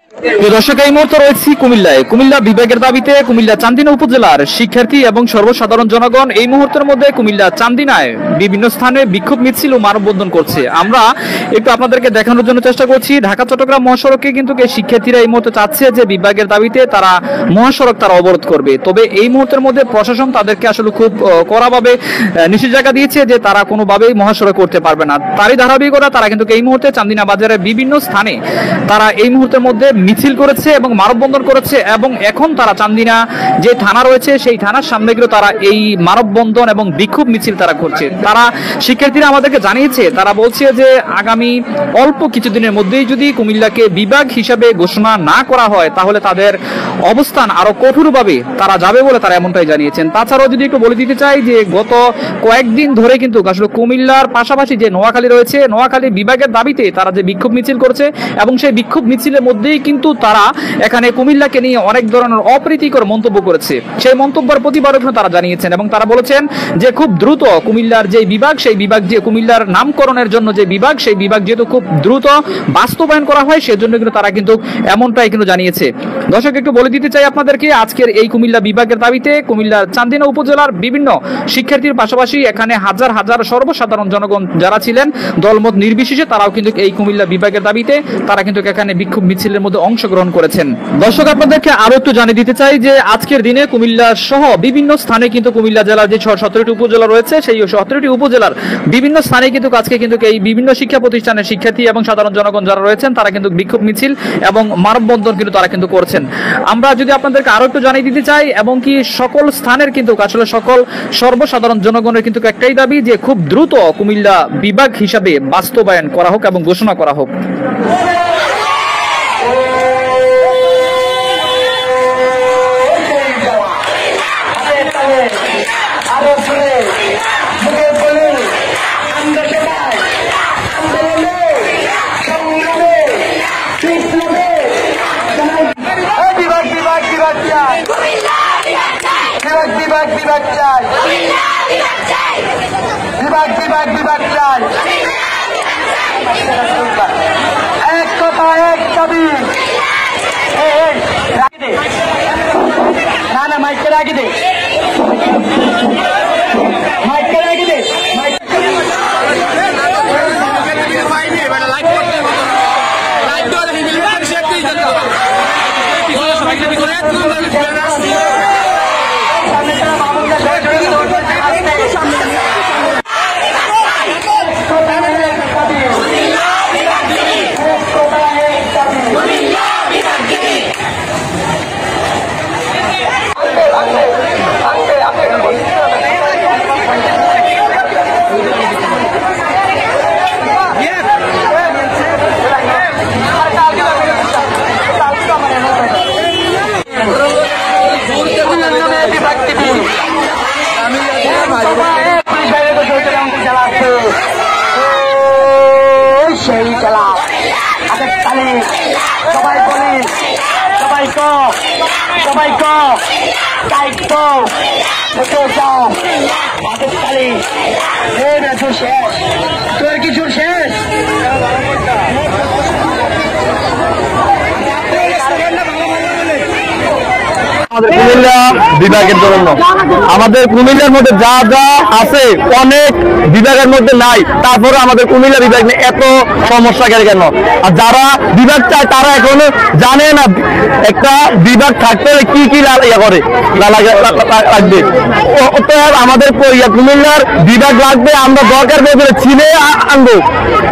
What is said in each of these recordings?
দর্শক, এই মুহূর্তে রয়েছি কুমিল্লায়। কুমিল্লা বিভাগের দাবিতে কুমিল্লা চান্দিনা উপজেলার শিক্ষার্থী এবং সর্বসাধারণ জনগণ এই মুহূর্তের মধ্যে কুমিল্লা চান্দিনায় বিভিন্ন স্থানে বিক্ষোভ মিছিল ও মানববন্ধন করছে। আমরা একটু আপনাদেরকে দেখানোর জন্য চেষ্টা করছি। ঢাকা চট্টগ্রাম মহাসড়কে কিন্তু এই শিক্ষার্থীরা এই মুহূর্তে চাচ্ছে যে বিভাগের দাবিতে তারা মহাসড়ক তারা অবরোধ করবে। তবে এই মুহূর্তের মধ্যে প্রশাসন তাদেরকে আসলে খুব কড়াভাবে নিষেধাজ্ঞা দিয়েছে যে তারা কোনোভাবেই মহাসড়ক করতে পারবে না। তারই ধারাবাহিকতা তারা কিন্তু এই মুহূর্তে চান্দিনা বাজারের বিভিন্ন স্থানে তারা এই মুহূর্তের মধ্যে মিছিল করেছে এবং মানববন্ধন করেছে। এবং এখন তারা চান্দিনা যে থানা রয়েছে সেই থানার সামনে গিয়ে তারা এই মানববন্ধন এবং বিক্ষোভ মিছিল তারা করছে। তারা শিক্ষার্থীরা আমাদেরকে জানিয়েছে, তারা বলছে যে আগামী অল্প কিছুদিনের মধ্যেই যদি কুমিল্লাকে বিভাগ হিসাবে ঘোষণা না করা হয় তাহলে তাদের অবস্থান আরো কঠোরভাবে তারা যাবে বলে তারা এমনটাই জানিয়েছেন। তাছাড়াও যদি একটু বলে দিতে চাই যে গত কয়েকদিন ধরে কিন্তু আসলে কুমিল্লার পাশাপাশি যে নোয়াখালী রয়েছে, নোয়াখালী বিভাগের দাবিতে তারা যে বিক্ষোভ মিছিল করছে এবং সেই বিক্ষোভ মিছিলের মধ্যেই কিন্তু তারা এখানে কুমিল্লাকে নিয়ে অনেক ধরনের অপ্রীতিকর মন্তব্য করেছে। সেই মন্তব্যের প্রতিবাদও তারা জানিয়েছেন এবং তারা বলেছেন যে খুব দ্রুত কুমিল্লার যে বিভাগ, সেই বিভাগ যে কুমিল্লার নামকরণের জন্য যে বিভাগ, সেই বিভাগ যেহেতু খুব দ্রুত বাস্তবায়ন করা হয় সেজন্য কিন্তু তারা কিন্তু এমনটাই কিন্তু জানিয়েছে। দর্শক, একটু বলে দিতে চাই আপনাদেরকে, আজকের এই কুমিল্লা বিভাগের দাবিতে কুমিল্লার চান্দিনা উপজেলার বিভিন্ন শিক্ষার্থীর পাশাপাশি এখানে হাজার হাজার সর্বসাধারণ জনগণ যারা ছিলেন দলমত নির্বিশেষে তারাও কিন্তু এই কুমিল্লা বিভাগের দাবিতে তারা কিন্তু এখানে বিক্ষোভ মিছিলের মধ্যে অংশগ্রহণ করেছেন। দর্শক, আপনাদেরকে আরো একটু জানিয়ে দিতে চাই যে আজকের দিনে কুমিল্লা সহ বিভিন্ন স্থানে কিন্তু কুমিল্লা জেলার যে 17টি উপজেলা রয়েছে সেই 17টি উপজেলার বিভিন্ন স্থানে কিন্তু আজকে কিন্তু এই বিভিন্ন শিক্ষা প্রতিষ্ঠানের শিক্ষার্থী এবং সাধারণ জনগণ যারা রয়েছেন তারা কিন্তু বিক্ষোভ মিছিল এবং মানববন্ধন কিন্তু তারা কিন্তু করছেন। আমরা যদি আপনাদেরকে আরো একটু জানিয়ে দিতে চাই এবং কি সকল স্থানের কিন্তু আসলে সকল সর্বসাধারণ জনগণের কিন্তু একটাই দাবি যে খুব দ্রুত কুমিল্লা বিভাগ হিসাবে বাস্তবায়ন করা হোক এবং ঘোষণা করা হোক। বিভাগ চাই, এক কথা এক দাবি। না না, মাইকটা রাখি দে, মাইকটা রাখি দে। সেই চালাও হাতের তালি, সবাই বলি, সবাই দায়িত্ব থেকে যাও, হাতের তালি। শেষ, তোর কিছু শেষ। আমাদের কুমিল্লা বিভাগের জন্য আমাদের কুমিল্লার মধ্যে যা যা আছে অনেক বিভাগের মধ্যে নাই, তারপরে আমাদের কুমিল্লা বিভাগ নিয়ে এত সমস্যা কেন? আর যারা বিভাগ চায় তারা এখনো জানে না একটা বিভাগ থাকতে কি কি করে লাগবে। আমাদের কুমিল্লার বিভাগ লাগবে, আমরা দরকার বলে ছিনে আনবো,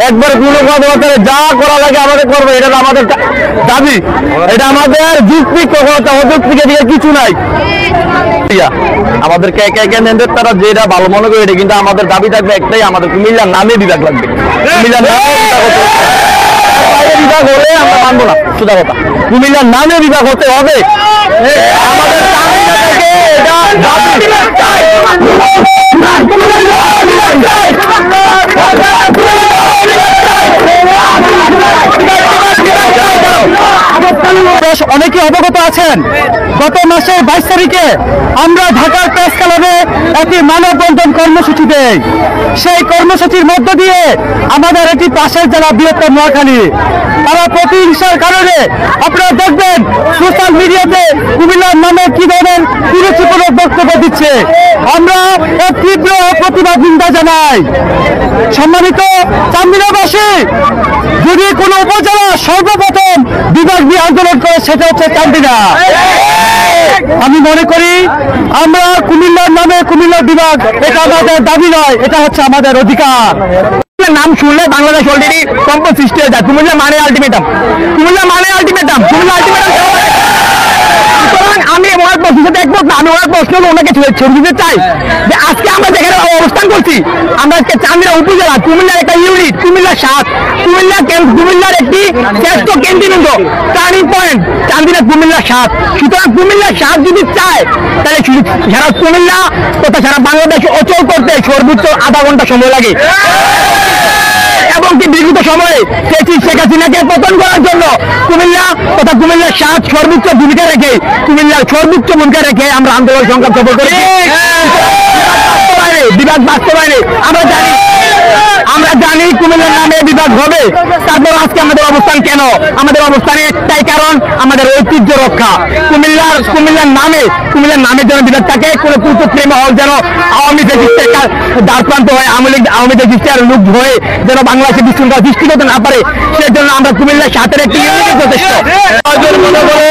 একবার কোনো কথাবার্তা যা করা লাগে আমাদের করবো, এটা আমাদের দাবি, এটা আমাদের যুক্তি, অযৌক্তিক দিকে কিছু নাই। আমাদের ক্যান্ডিডেট তারা যেটা ভালো মনে করে এটা, কিন্তু আমাদের দাবি থাকবে একটাই, আমাদের কুমিল্লার নামে বিভাগ লাগবে। কুমিল্লার বিভাগ হলে আমরা মানবো না, সোজা কথা, কুমিল্লার নামে বিভাগ হতে হবে। আমাদের আপনারা অনেকে অবগত আছেন, গত মাসের 22 তারিখে আমরা ঢাকার প্রেস ক্লাবে একটি মানববন্ধন কর্মসূচি দেই। সেই কর্মসূচির মধ্য দিয়ে আমাদের একটি পাশের জেলা বৃহত্তর নোয়াখালী, তারা প্রতিহিংসার কারণে আপনারা দেখবেন সোশ্যাল মিডিয়াতে কুমিল্লার নামে কি ধরনের কুরুচিপূর্ণ বক্তব্য দিচ্ছে। আমরা এর তীব্র প্রতিবাদ নিন্দা জানাই। সম্মানিত চান্দিনাবাসী, যদি কোনো উপজেলা সর্বপ্রথম বিভাগ নিয়ে আন্দোলন করে সেটা হচ্ছে চান্দিনা। আমি মনে করি আমরা কুমিল্লার নামে কুমিল্লার বিভাগ, এটা আমাদের দাবি নয়, এটা হচ্ছে আমাদের অধিকার। নাম শুনলে বাংলাদেশ অলরেডি কম্পন সৃষ্টি হয়ে যায়। কুমিল্লা মানে আলটিমেটাম, কুমিল্লা মানে আলটিমেটাম, কুমিল্লা আলটিমেটাম। আমি ওনার প্রশ্নের সাথে একমত না। আমি ওনার প্রশ্ন ওনাকে ছেড়ে দিতে চাই যে আজকে আমরা যেখানে অবস্থান করছি, আমরা আজকে চান্দিনা উপজেলা, কুমিল্লার একটা ইউনিট, কুমিল্লা 7, কুমিল্লার একটি শ্রেষ্ঠ কেন্দ্রবিন্দু, টার্নিং পয়েন্ট চান্দিনা কুমিল্লা 7। সুতরাং কুমিল্লা 7 যদি চায় তাহলে সারা কুমিল্লা তথা সারা বাংলাদেশ অচল করতে সর্বোচ্চ আধা ঘন্টা সময় লাগে। এবং কি বিগত সময়ে শেখ হাসিনাকে পতন করার জন্য কুমিল্লা তথা কুমিল্লা 7 সর্বোচ্চ ভূমিকা রেখে আমরা আন্দোলন সংগ্রাম সফল করেছি। বিভাগ বাস্তবায়নে আমরা জানি কুমিল্লার নামে বিভাগ হবে। তারপর আজকে আমাদের অবস্থান কেন? আমাদের অবস্থানে একটাই কারণ, আমাদের ঐতিহ্য রক্ষা। কুমিল্লার নামে যেন বিভাগ থাকে, কোনো পুত্রে মহল যেন আওয়ামী ফ্যাসিস্টের দ্বারপ্রান্ত হয়, আওয়ামী ফ্যাসিস্টের লোক হয়ে যেন বাংলাদেশে বিশৃঙ্খলা সৃষ্টি করতে না পারে, সেই জন্য আমরা কুমিল্লা 7-এর একটি ইউনিট যথেষ্ট। মনে করে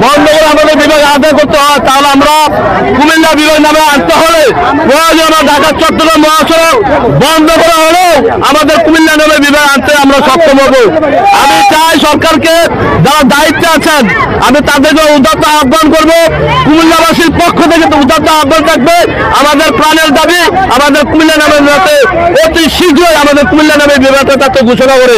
বন্ধ করে আমাদের বিভাগ আদায় করতে হয়, তাহলে আমরা কুমিল্লা বিভাগ নামে আনতে হলে ঢাকা চট্টগ্রাম মহাসড়ক বন্ধ করা হলে আমাদের কুমিল্লা নামে বিভাগ আনতে আমরা সক্ষম হব। আমি চাই সরকারকে, যারা দায়িত্বে আছেন, আমি তাদেরকে উদাত্ত আহ্বান করবো, কুমিল্লাবাসীর পক্ষ থেকে উদাত্ত আহ্বান থাকবে, আমাদের প্রাণের দাবি আমাদের কুমিল্লা নামের অতি শীঘ্রই আমাদের কুমিল্লা নামে বিভাগটা ঘোষণা করে